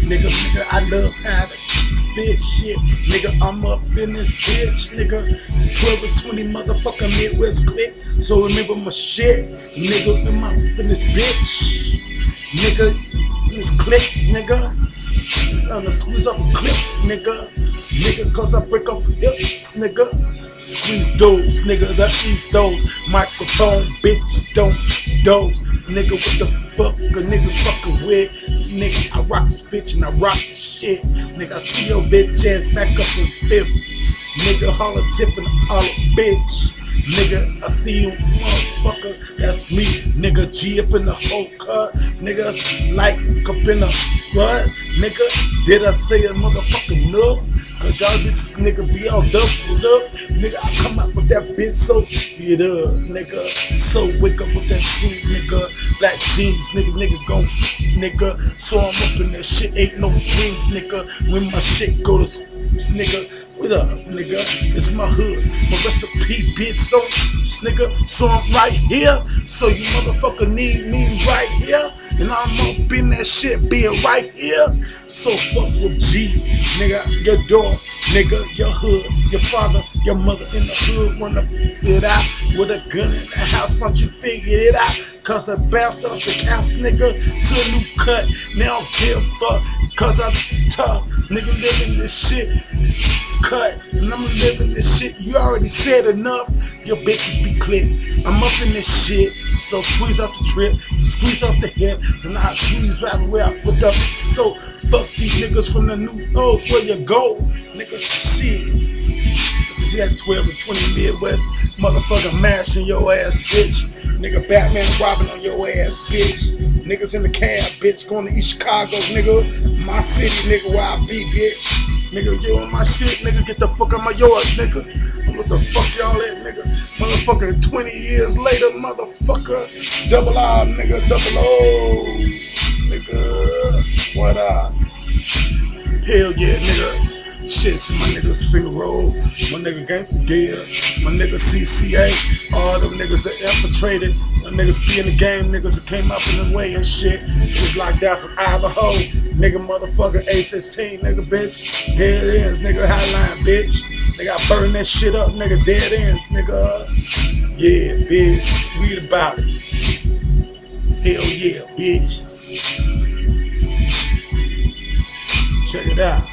Nigga, I love how to spit shit. Nigga, I'm up in this bitch, nigga. 12 or 20 motherfucking Midwest click. So remember my shit. Nigga, I'm up in this bitch. Nigga, in this click, nigga. On the squeeze off a clip, nigga. Nigga, cause I break off hips, nigga. Squeeze those, nigga, the east those. Microphone, bitch, don't those. Nigga, what the fuck a nigga fucking with? Nigga, I rock this bitch and I rock this shit. Nigga, I see your bitch ass back up in fifth. Nigga, holler tipping all bitch. Nigga, I see you, motherfucker, that's me. Nigga, G up in the whole cut. Nigga, like up in the what? Nigga, did I say a motherfucking enough? Cause y'all bitches, nigga, be all doubled up. Nigga, I come out with that bitch so get up, nigga. So wake up with that team, nigga. Black jeans, nigga, gon' nigga. So I'm up in that shit, ain't no dreams, nigga. When my shit go to nigga. What up, nigga? It's my hood, my recipe, bitch. So, nigga, so I'm right here. So you motherfucker need me right here, and I'm up in that shit, being right here. So fuck with G, nigga. Your dog, nigga, your hood, your father, your mother in the hood wanna get out with a gun in the house. Once you figure it out, cause I bounced off the couch, nigga, to a new cut. Now I don't give a fuck, cause I'm tough, nigga, living this shit. Cut, and I'm living this shit. You already said enough. Your bitches be click. I'm up in this shit. So squeeze off the trip, squeeze off the hip, and I squeeze right away out with the. So fuck these niggas from the new old. Where you go, nigga? Shit. Since you had 12 and 20 Midwest, motherfucker mashing your ass, bitch. Nigga, Batman robbing on your ass, bitch. Niggas in the cab, bitch, going to East Chicago, nigga. My city, nigga, where I be, bitch. Nigga, you on my shit, nigga, get the fuck out my yard, nigga. What the fuck y'all at, nigga? Motherfucker, 20 years later, motherfucker. Double R, nigga, double O. Nigga, what up? Hell yeah, nigga. Shit, see my niggas finger roll, my nigga Gangsta Gear, my nigga CCA, all them niggas are infiltrated, my niggas be in the game, niggas that came up in the way and shit, was locked out from Idaho, nigga motherfucker A16, nigga bitch, head ends, nigga hotline, bitch, nigga I burn that shit up, nigga dead ends, nigga, yeah, bitch, read about it, hell yeah, bitch, check it out.